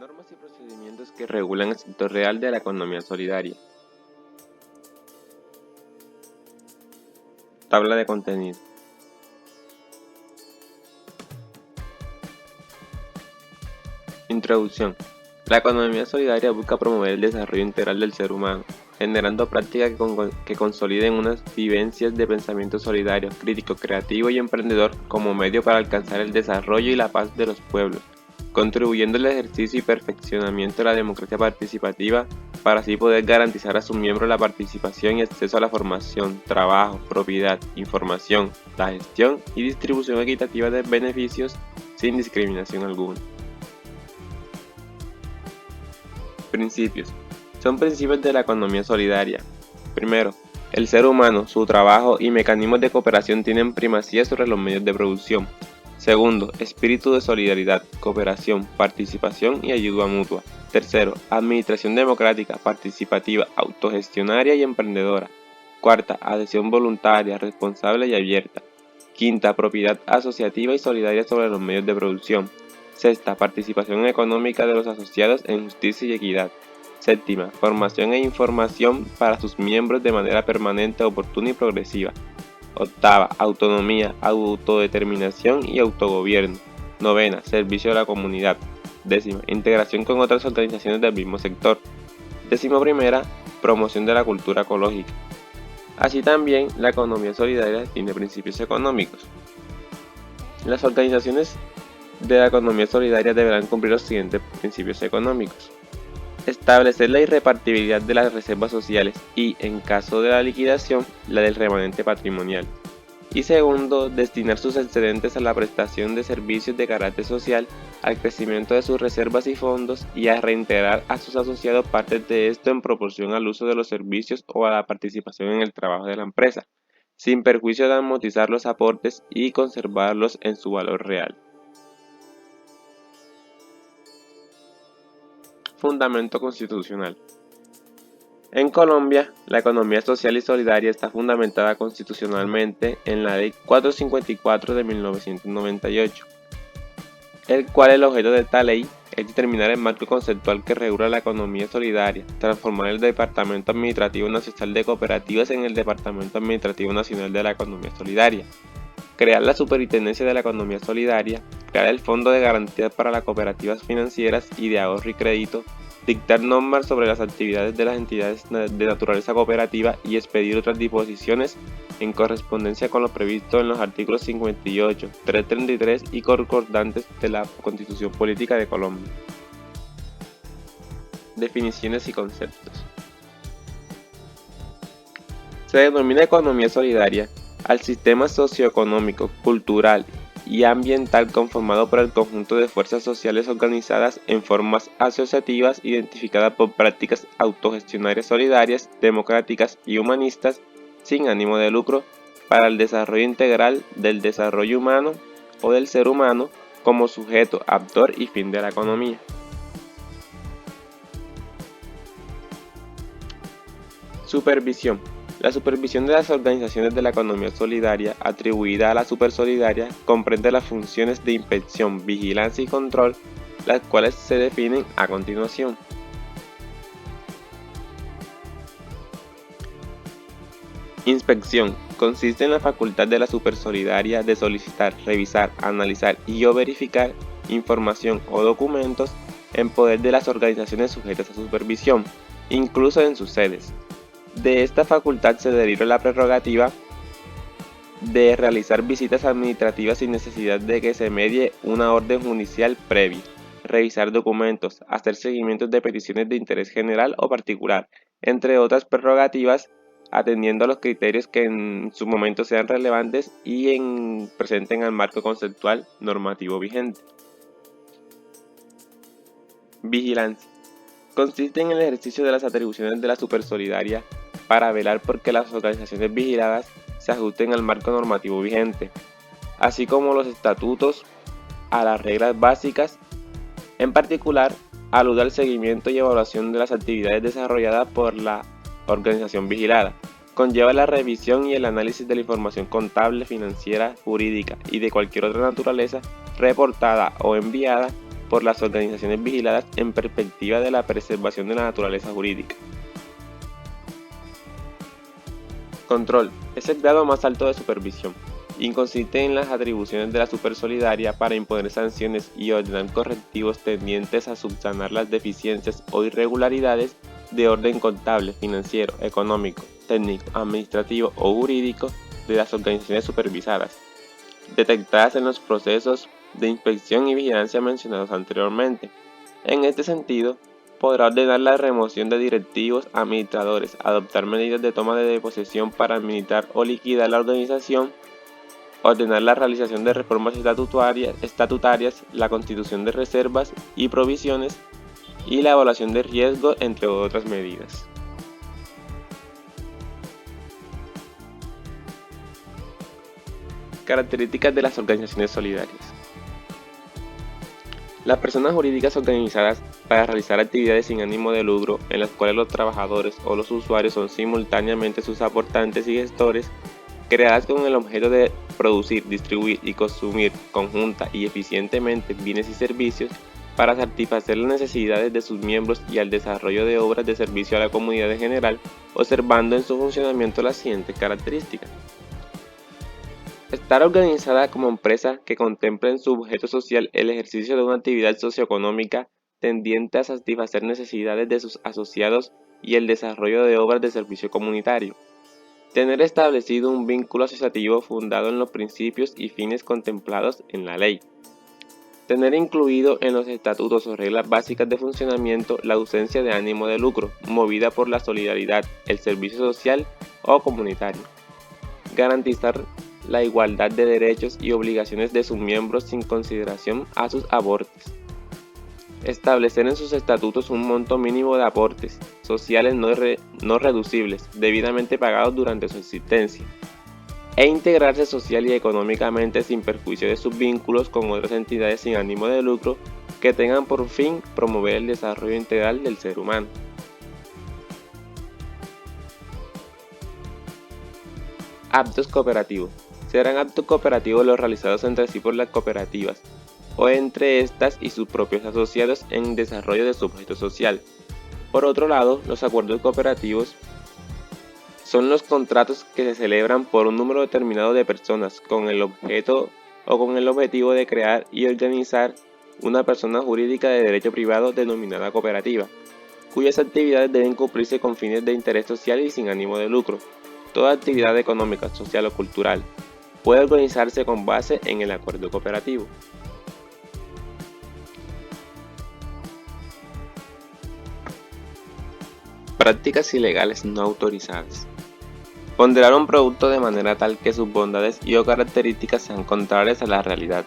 Normas y procedimientos que regulan el sector real de la economía solidaria. Tabla de contenido. Introducción. La economía solidaria busca promover el desarrollo integral del ser humano, generando prácticas que consoliden unas vivencias de pensamiento solidario, crítico, creativo y emprendedor como medio para alcanzar el desarrollo y la paz de los pueblos, contribuyendo al ejercicio y perfeccionamiento de la democracia participativa para así poder garantizar a sus miembros la participación y acceso a la formación, trabajo, propiedad, información, la gestión y distribución equitativa de beneficios sin discriminación alguna. Principios. Son principios de la economía solidaria. Primero, el ser humano, su trabajo y mecanismos de cooperación tienen primacía sobre los medios de producción. Segundo, espíritu de solidaridad, cooperación, participación y ayuda mutua. Tercero, administración democrática, participativa, autogestionaria y emprendedora. Cuarta, adhesión voluntaria, responsable y abierta. Quinta, propiedad asociativa y solidaria sobre los medios de producción. Sexta, participación económica de los asociados en justicia y equidad. Séptima, formación e información para sus miembros de manera permanente, oportuna y progresiva. Octava, autonomía, autodeterminación y autogobierno. Novena, servicio a la comunidad. Décima, integración con otras organizaciones del mismo sector. Décima primera, promoción de la cultura ecológica. Así también, la economía solidaria tiene principios económicos. Las organizaciones de la economía solidaria deberán cumplir los siguientes principios económicos. Establecer la irrepartibilidad de las reservas sociales y, en caso de la liquidación, la del remanente patrimonial. Y segundo, destinar sus excedentes a la prestación de servicios de carácter social, al crecimiento de sus reservas y fondos y a reintegrar a sus asociados partes de esto en proporción al uso de los servicios o a la participación en el trabajo de la empresa, sin perjuicio de amortizar los aportes y conservarlos en su valor real. Fundamento constitucional. En Colombia, la economía social y solidaria está fundamentada constitucionalmente en la Ley 454 de 1998, el cual el objeto de esta ley es determinar el marco conceptual que regula la economía solidaria, transformar el Departamento Administrativo Nacional de Cooperativas en el Departamento Administrativo Nacional de la Economía Solidaria, crear la Superintendencia de la Economía Solidaria, crear el Fondo de Garantías para las Cooperativas Financieras y de Ahorro y Crédito, dictar normas sobre las actividades de las entidades de naturaleza cooperativa y expedir otras disposiciones en correspondencia con lo previsto en los artículos 58, 333 y concordantes de la Constitución Política de Colombia. Definiciones y conceptos. Se denomina economía solidaria al sistema socioeconómico, cultural y ambiental conformado por el conjunto de fuerzas sociales organizadas en formas asociativas identificadas por prácticas autogestionarias solidarias, democráticas y humanistas sin ánimo de lucro para el desarrollo integral del desarrollo humano o del ser humano como sujeto, actor y fin de la economía. Supervisión. La supervisión de las organizaciones de la economía solidaria atribuida a la Supersolidaria comprende las funciones de inspección, vigilancia y control, las cuales se definen a continuación. Inspección. Consiste en la facultad de la Supersolidaria de solicitar, revisar, analizar y o verificar información o documentos en poder de las organizaciones sujetas a supervisión, incluso en sus sedes. De esta facultad se deriva la prerrogativa de realizar visitas administrativas sin necesidad de que se medie una orden judicial previa, revisar documentos, hacer seguimientos de peticiones de interés general o particular, entre otras prerrogativas, atendiendo a los criterios que en su momento sean relevantes y presenten al marco conceptual normativo vigente. Vigilancia. Consiste en el ejercicio de las atribuciones de la Supersolidaria para velar por que las organizaciones vigiladas se ajusten al marco normativo vigente, así como los estatutos a las reglas básicas. En particular, alude al seguimiento y evaluación de las actividades desarrolladas por la organización vigilada. Conlleva la revisión y el análisis de la información contable, financiera, jurídica y de cualquier otra naturaleza reportada o enviada por las organizaciones vigiladas en perspectiva de la preservación de la naturaleza jurídica. Control es el grado más alto de supervisión y consiste en las atribuciones de la Supersolidaria para imponer sanciones y ordenar correctivos tendientes a subsanar las deficiencias o irregularidades de orden contable, financiero, económico, técnico, administrativo o jurídico de las organizaciones supervisadas, detectadas en los procesos de inspección y vigilancia mencionados anteriormente. En este sentido, podrá ordenar la remoción de directivos, administradores, adoptar medidas de toma de posesión para administrar o liquidar la organización, ordenar la realización de reformas estatutarias, la constitución de reservas y provisiones y la evaluación de riesgo, entre otras medidas. Características de las organizaciones solidarias. Las personas jurídicas organizadas para realizar actividades sin ánimo de lucro, en las cuales los trabajadores o los usuarios son simultáneamente sus aportantes y gestores, creadas con el objeto de producir, distribuir y consumir conjunta y eficientemente bienes y servicios para satisfacer las necesidades de sus miembros y al desarrollo de obras de servicio a la comunidad en general, observando en su funcionamiento las siguientes características. Estar organizada como empresa que contempla en su objeto social el ejercicio de una actividad socioeconómica tendiente a satisfacer necesidades de sus asociados y el desarrollo de obras de servicio comunitario. Tener establecido un vínculo asociativo fundado en los principios y fines contemplados en la ley. Tener incluido en los estatutos o reglas básicas de funcionamiento la ausencia de ánimo de lucro, movida por la solidaridad, el servicio social o comunitario. Garantizar la igualdad de derechos y obligaciones de sus miembros sin consideración a sus aportes. Establecer en sus estatutos un monto mínimo de aportes sociales no reducibles, debidamente pagados durante su existencia, e integrarse social y económicamente sin perjuicio de sus vínculos con otras entidades sin ánimo de lucro que tengan por fin promover el desarrollo integral del ser humano. Actos cooperativos. Serán actos cooperativos los realizados entre sí por las cooperativas o entre estas y sus propios asociados en desarrollo de su objeto social. Por otro lado, los acuerdos cooperativos son los contratos que se celebran por un número determinado de personas con el objeto o con el objetivo de crear y organizar una persona jurídica de derecho privado denominada cooperativa, cuyas actividades deben cumplirse con fines de interés social y sin ánimo de lucro. Toda actividad económica, social o cultural puede organizarse con base en el acuerdo cooperativo. Prácticas ilegales no autorizadas. Ponderar un producto de manera tal que sus bondades y o características sean contrarias a la realidad.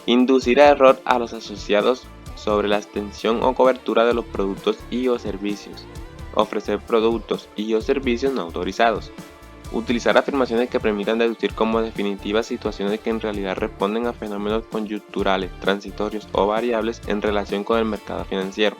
Inducir a error a los asociados sobre la extensión o cobertura de los productos y o servicios. Ofrecer productos y o servicios no autorizados. Utilizar afirmaciones que permitan deducir como definitivas situaciones que en realidad responden a fenómenos coyunturales, transitorios o variables en relación con el mercado financiero.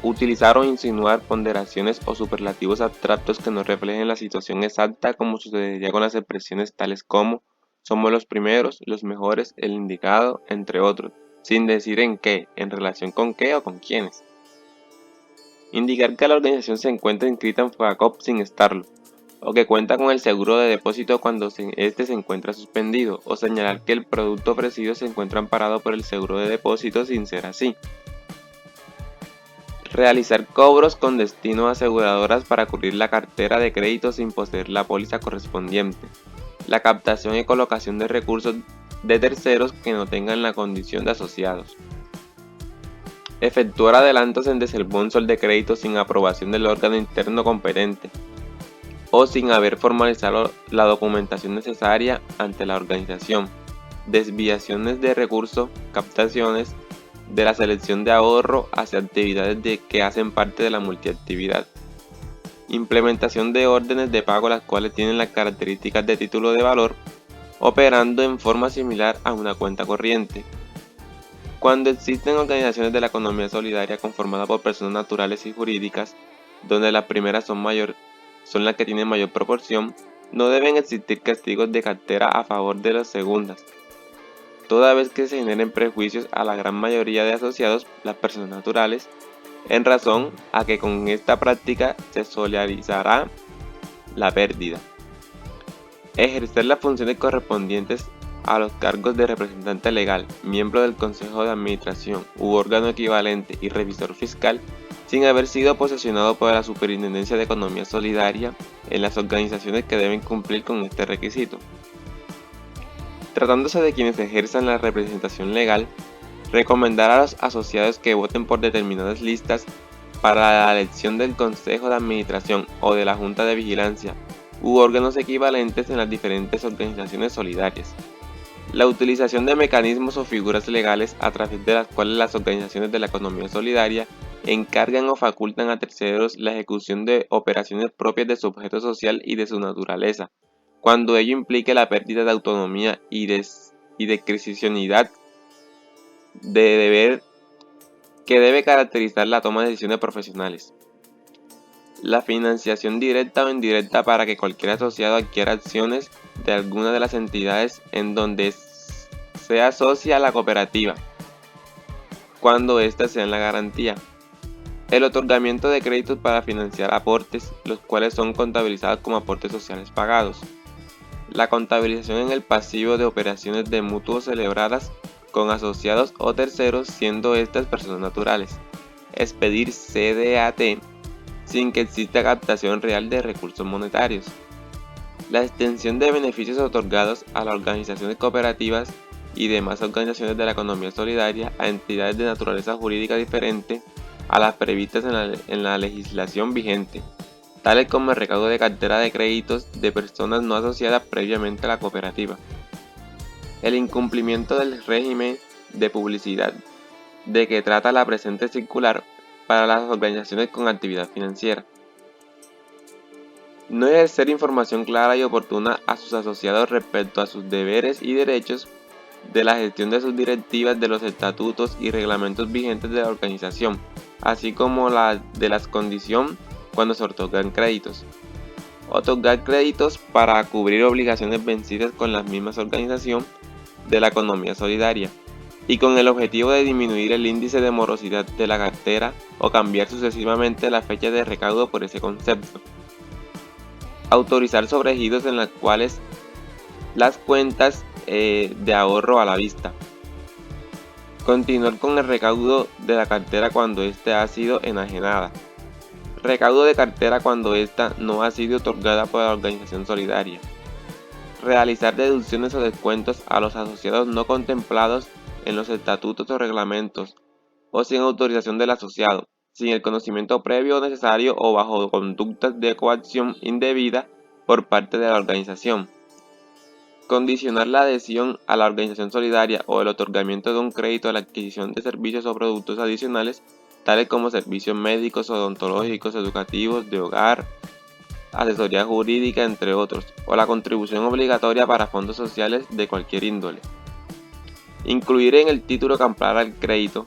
Utilizar o insinuar ponderaciones o superlativos abstractos que no reflejen la situación exacta, como sucedería con las expresiones tales como somos los primeros, los mejores, el indicado, entre otros, sin decir en qué, en relación con qué o con quiénes. Indicar que la organización se encuentra inscrita en FOGACOP sin estarlo, o que cuenta con el seguro de depósito cuando este se encuentra suspendido, o señalar que el producto ofrecido se encuentra amparado por el seguro de depósito sin ser así. Realizar cobros con destino a aseguradoras para cubrir la cartera de crédito sin poseer la póliza correspondiente. La captación y colocación de recursos de terceros que no tengan la condición de asociados. Efectuar adelantos en desembolsos de crédito sin aprobación del órgano interno competente o sin haber formalizado la documentación necesaria ante la organización. Desviaciones de recursos, captaciones de la selección de ahorro hacia actividades que hacen parte de la multiactividad. Implementación de órdenes de pago las cuales tienen las características de título de valor, operando en forma similar a una cuenta corriente. Cuando existen organizaciones de la economía solidaria conformadas por personas naturales y jurídicas, donde las primeras son las que tienen mayor proporción, no deben existir castigos de cartera a favor de las segundas. toda vez que se generen prejuicios a la gran mayoría de asociados, las personas naturales, en razón a que con esta práctica se solidarizará la pérdida. Ejercer las funciones correspondientes a los cargos de representante legal, miembro del Consejo de Administración u órgano equivalente y revisor fiscal, sin haber sido posesionado por la Superintendencia de Economía Solidaria en las organizaciones que deben cumplir con este requisito. Tratándose de quienes ejerzan la representación legal, recomendar a los asociados que voten por determinadas listas para la elección del Consejo de Administración o de la Junta de Vigilancia u órganos equivalentes en las diferentes organizaciones solidarias. La utilización de mecanismos o figuras legales a través de las cuales las organizaciones de la economía solidaria encargan o facultan a terceros la ejecución de operaciones propias de su objeto social y de su naturaleza, cuando ello implique la pérdida de autonomía y discrecionalidad de deber que debe caracterizar la toma de decisiones profesionales. La financiación directa o indirecta para que cualquier asociado adquiera acciones de alguna de las entidades en donde se asocia a la cooperativa, cuando éstas sean la garantía. El otorgamiento de créditos para financiar aportes, los cuales son contabilizados como aportes sociales pagados. La contabilización en el pasivo de operaciones de mutuos celebradas con asociados o terceros, siendo estas personas naturales. Expedir CDAT sin que exista captación real de recursos monetarios. La extensión de beneficios otorgados a las organizaciones cooperativas y demás organizaciones de la economía solidaria a entidades de naturaleza jurídica diferente a las previstas en la legislación vigente, tales como el recaudo de cartera de créditos de personas no asociadas previamente a la cooperativa. El incumplimiento del régimen de publicidad de que trata la presente circular para las organizaciones con actividad financiera. No ejercer información clara y oportuna a sus asociados respecto a sus deberes y derechos de la gestión de sus directivas, de los estatutos y reglamentos vigentes de la organización, así como la de las condiciones cuando se otorgan créditos. Otorgar créditos para cubrir obligaciones vencidas con la misma organización de la economía solidaria y con el objetivo de disminuir el índice de morosidad de la cartera o cambiar sucesivamente la fecha de recaudo por ese concepto. Autorizar sobregiros en las cuales las cuentas de ahorro a la vista. Continuar con el recaudo de la cartera cuando éste ha sido enajenada. Recaudo de cartera cuando ésta no ha sido otorgada por la organización solidaria. Realizar deducciones o descuentos a los asociados no contemplados en los estatutos o reglamentos o sin autorización del asociado, sin el conocimiento previo necesario o bajo conductas de coacción indebida por parte de la organización. Condicionar la adhesión a la organización solidaria o el otorgamiento de un crédito a la adquisición de servicios o productos adicionales, tales como servicios médicos, odontológicos, educativos, de hogar, asesoría jurídica, entre otros, o la contribución obligatoria para fondos sociales de cualquier índole. Incluir en el título que ampara el crédito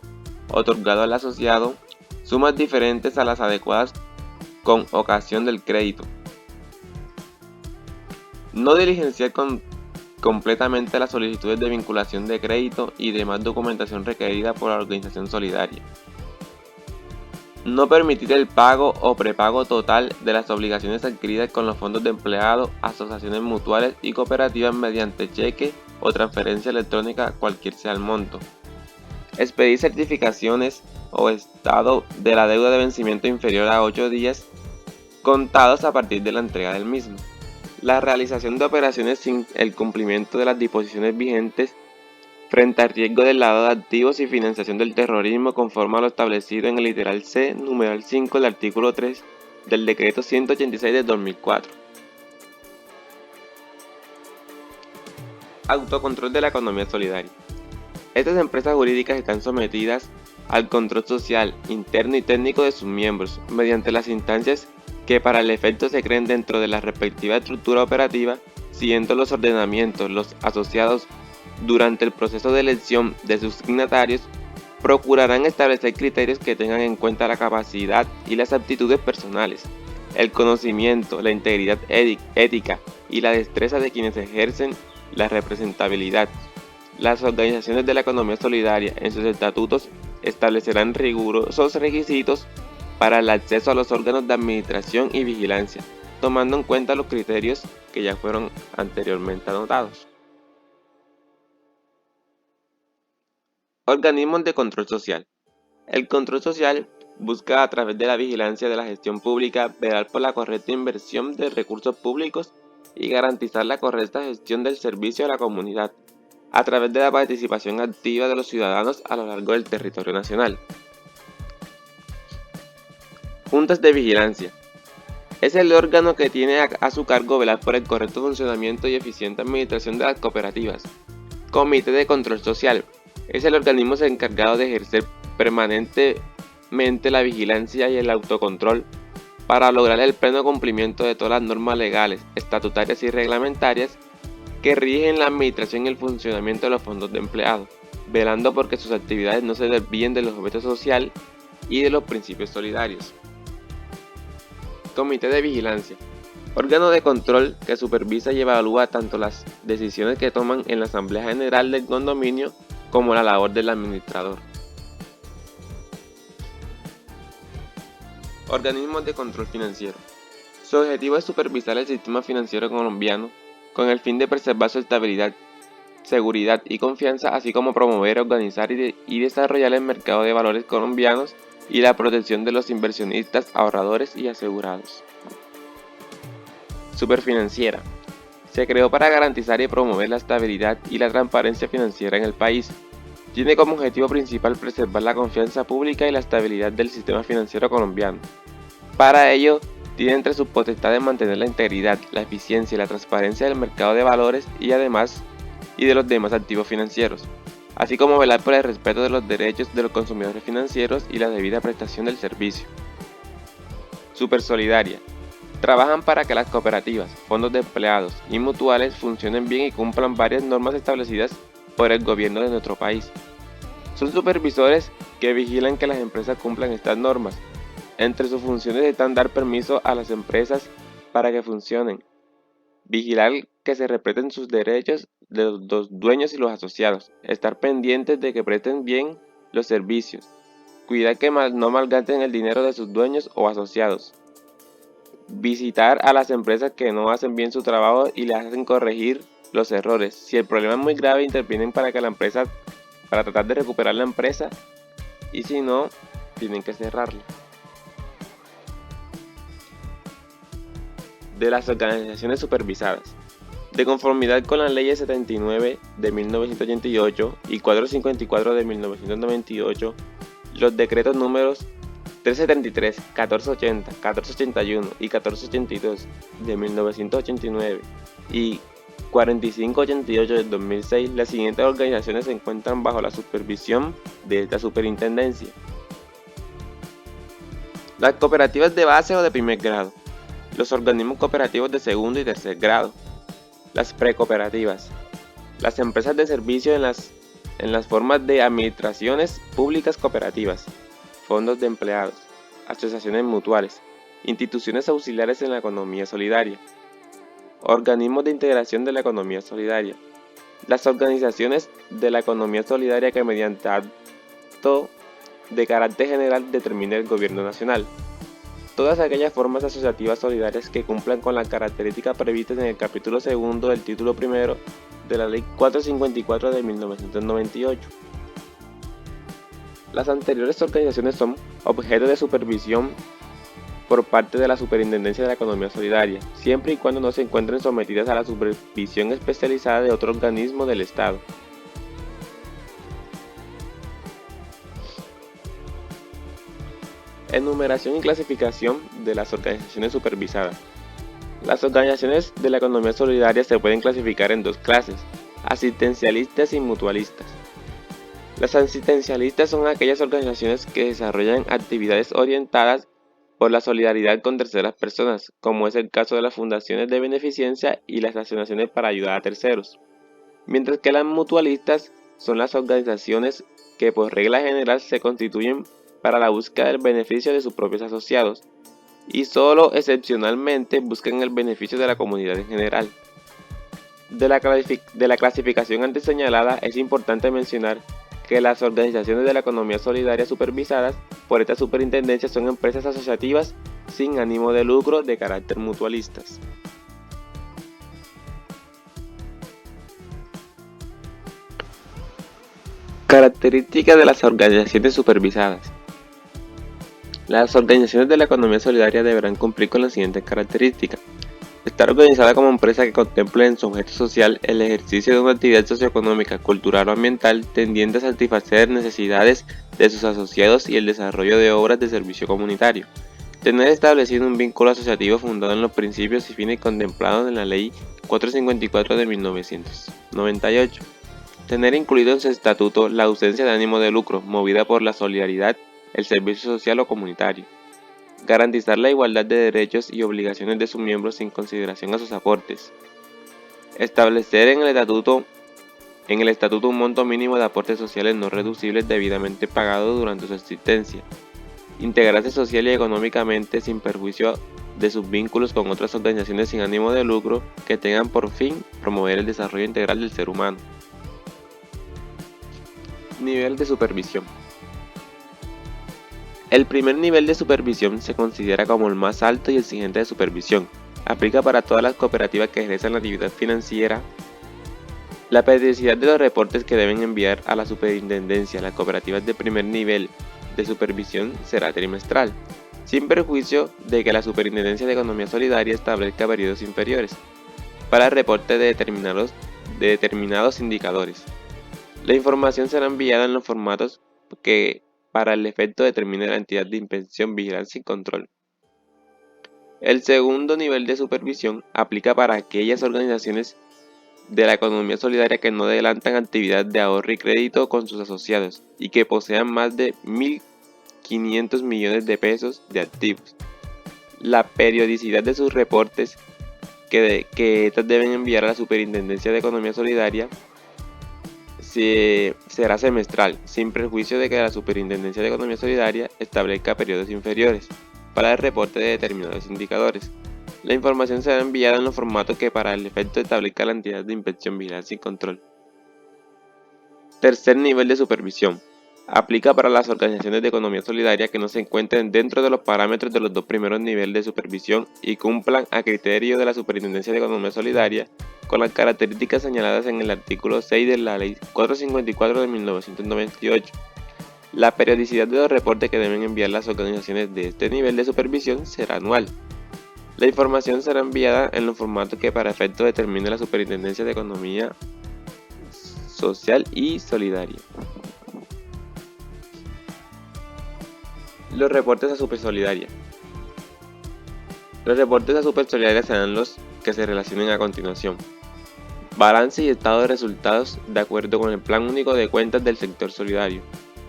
otorgado al asociado sumas diferentes a las adecuadas con ocasión del crédito. No diligenciar completamente las solicitudes de vinculación de crédito y demás documentación requerida por la organización solidaria. No permitir el pago o prepago total de las obligaciones adquiridas con los fondos de empleados, asociaciones mutuales y cooperativas mediante cheque o transferencia electrónica, cualquier sea el monto. Expedir certificaciones o estado de la deuda de vencimiento inferior a 8 días contados a partir de la entrega del mismo. La realización de operaciones sin el cumplimiento de las disposiciones vigentes frente al riesgo del lavado de activos y financiación del terrorismo conforme a lo establecido en el literal C, numeral 5 del artículo 3 del decreto 186 de 2004. Autocontrol de la economía solidaria. Estas empresas jurídicas están sometidas al control social, interno y técnico de sus miembros, mediante las instancias que para el efecto se creen dentro de la respectiva estructura operativa, siguiendo los ordenamientos. Los asociados, durante el proceso de elección de sus signatarios, procurarán establecer criterios que tengan en cuenta la capacidad y las aptitudes personales, el conocimiento, la integridad ética y la destreza de quienes ejercen la representabilidad, Las organizaciones de la economía solidaria en sus estatutos establecerán rigurosos requisitos para el acceso a los órganos de administración y vigilancia, tomando en cuenta los criterios que ya fueron anteriormente anotados. Organismos de control social. El control social busca a través de la vigilancia de la gestión pública velar por la correcta inversión de recursos públicos y garantizar la correcta gestión del servicio a la comunidad, a través de la participación activa de los ciudadanos a lo largo del territorio nacional. Juntas de vigilancia. Es el órgano que tiene a su cargo velar por el correcto funcionamiento y eficiente administración de las cooperativas. Comité de control social. Es el organismo encargado de ejercer permanentemente la vigilancia y el autocontrol para lograr el pleno cumplimiento de todas las normas legales, estatutarias y reglamentarias que rigen la administración y el funcionamiento de los fondos de empleados, velando por que sus actividades no se desvíen del objeto social y de los principios solidarios. Comité de vigilancia. Órgano de control que supervisa y evalúa tanto las decisiones que toman en la Asamblea General del condominio como la labor del administrador. Organismos de control financiero. Su objetivo es supervisar el sistema financiero colombiano con el fin de preservar su estabilidad, seguridad y confianza, así como promover, organizar y desarrollar el mercado de valores colombianos y la protección de los inversionistas, ahorradores y asegurados. Superfinanciera. Se creó para garantizar y promover la estabilidad y la transparencia financiera en el país. Tiene como objetivo principal preservar la confianza pública y la estabilidad del sistema financiero colombiano. Para ello, tiene entre sus potestades mantener la integridad, la eficiencia y la transparencia del mercado de valores y de los demás activos financieros, así como velar por el respeto de los derechos de los consumidores financieros y la debida prestación del servicio. Supersolidaria. Trabajan para que las cooperativas, fondos de empleados y mutuales funcionen bien y cumplan varias normas establecidas por el gobierno de nuestro país. Son supervisores que vigilan que las empresas cumplan estas normas. Entre sus funciones están dar permiso a las empresas para que funcionen, vigilar que se respeten sus derechos de los dueños y los asociados, estar pendientes de que presten bien los servicios, cuidar que no malgasten el dinero de sus dueños o asociados, visitar a las empresas que no hacen bien su trabajo y les hacen corregir los errores. Si el problema es muy grave, intervienen para tratar de recuperar la empresa, y si no, tienen que cerrarla. De las organizaciones supervisadas. De conformidad con las leyes 79 de 1988 y 454 de 1998, los decretos números 373, 1480, 1481 y 1482 de 1989 y 4588 del 2006, las siguientes organizaciones se encuentran bajo la supervisión de esta superintendencia. Las cooperativas de base o de primer grado. Los organismos cooperativos de segundo y tercer grado. Las precooperativas. Las empresas de servicio en las formas de administraciones públicas cooperativas, fondos de empleados, asociaciones mutuales, instituciones auxiliares en la economía solidaria. Organismos de integración de la economía solidaria. Las organizaciones de la economía solidaria que mediante acto de carácter general determina el gobierno nacional. Todas aquellas formas asociativas solidarias que cumplan con las características previstas en el capítulo 2 del título 1 de la Ley 454 de 1998. Las anteriores organizaciones son objeto de supervisión por parte de la Superintendencia de la Economía Solidaria, siempre y cuando no se encuentren sometidas a la supervisión especializada de otro organismo del Estado. Enumeración y clasificación de las organizaciones supervisadas. Las organizaciones de la economía solidaria se pueden clasificar en dos clases: asistencialistas y mutualistas. Las asistencialistas son aquellas organizaciones que desarrollan actividades orientadas por la solidaridad con terceras personas, como es el caso de las fundaciones de beneficencia y las asociaciones para ayudar a terceros. Mientras que las mutualistas son las organizaciones que por regla general se constituyen para la búsqueda del beneficio de sus propios asociados y solo excepcionalmente buscan el beneficio de la comunidad en general. De la clasificación antes señalada, es importante mencionar que las organizaciones de la economía solidaria supervisadas por esta superintendencia son empresas asociativas sin ánimo de lucro de carácter mutualistas. Características de las organizaciones supervisadas. Las organizaciones de la economía solidaria deberán cumplir con las siguientes características. Estar organizada como empresa que contemple en su objeto social el ejercicio de una actividad socioeconómica, cultural o ambiental tendiente a satisfacer necesidades de sus asociados y el desarrollo de obras de servicio comunitario. Tener establecido un vínculo asociativo fundado en los principios y fines contemplados en la Ley 454 de 1998. Tener incluido en su estatuto la ausencia de ánimo de lucro, movida por la solidaridad, el servicio social o comunitario. Garantizar la igualdad de derechos y obligaciones de sus miembros sin consideración a sus aportes. Establecer en el estatuto un monto mínimo de aportes sociales no reducibles debidamente pagados durante su existencia. Integrarse social y económicamente sin perjuicio de sus vínculos con otras organizaciones sin ánimo de lucro que tengan por fin promover el desarrollo integral del ser humano. Nivel de supervisión. El primer nivel de supervisión se considera como el más alto y exigente de supervisión. Aplica para todas las cooperativas que ejercen la actividad financiera. La periodicidad de los reportes que deben enviar a la superintendencia las cooperativas de primer nivel de supervisión será trimestral, sin perjuicio de que la Superintendencia de Economía Solidaria establezca periodos inferiores para el reporte de determinados indicadores. La información será enviada en los formatos que para el efecto determine la entidad de inspección, vigilancia y control. El segundo nivel de supervisión aplica para aquellas organizaciones de la economía solidaria que no adelantan actividad de ahorro y crédito con sus asociados y que posean más de 1.500 millones de pesos de activos. La periodicidad de sus reportes que estas deben enviar a la Superintendencia de Economía Solidaria será semestral, sin perjuicio de que la Superintendencia de Economía Solidaria establezca periodos inferiores para el reporte de determinados indicadores. La información será enviada en los formatos que para el efecto establezca la entidad de inspección, vigilancia y control. Tercer nivel de supervisión. Aplica para las organizaciones de economía solidaria que no se encuentren dentro de los parámetros de los dos primeros niveles de supervisión y cumplan a criterio de la Superintendencia de Economía Solidaria con las características señaladas en el artículo 6 de la Ley 454 de 1998. La periodicidad de los reportes que deben enviar las organizaciones de este nivel de supervisión será anual. La información será enviada en los formatos que para efecto determine la Superintendencia de Economía Social y Solidaria. Los reportes a Supersolidaria. Los reportes a Supersolidaria serán los que se relacionen a continuación. Balance y estado de resultados de acuerdo con el Plan Único de Cuentas del Sector Solidario.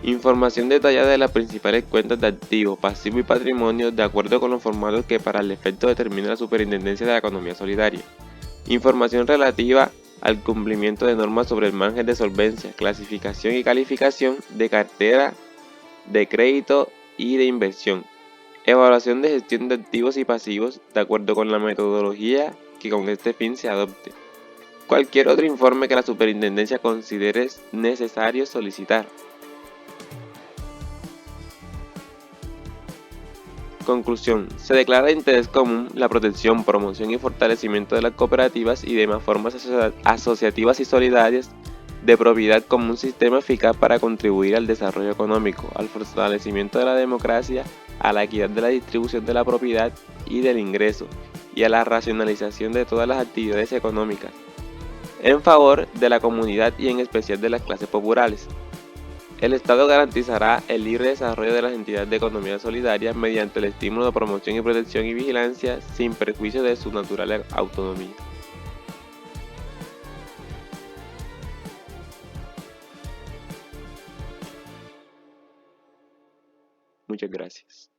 Información detallada de las principales cuentas de activos, pasivos y patrimonio de acuerdo con los formatos que para el efecto determine la Superintendencia de la Economía Solidaria. Información relativa al cumplimiento de normas sobre el margen de solvencia, clasificación y calificación de cartera de crédito y de inversión. Evaluación de gestión de activos y pasivos de acuerdo con la metodología que con este fin se adopte. Cualquier otro informe que la Superintendencia considere necesario solicitar. Conclusión. Se declara de interés común la protección, promoción y fortalecimiento de las cooperativas y demás formas asociativas y solidarias de propiedad como un sistema eficaz para contribuir al desarrollo económico, al fortalecimiento de la democracia, a la equidad de la distribución de la propiedad y del ingreso, y a la racionalización de todas las actividades económicas, en favor de la comunidad y en especial de las clases populares. El Estado garantizará el libre desarrollo de las entidades de economía solidaria mediante el estímulo de promoción y protección y vigilancia sin perjuicio de su natural autonomía. Muchas gracias.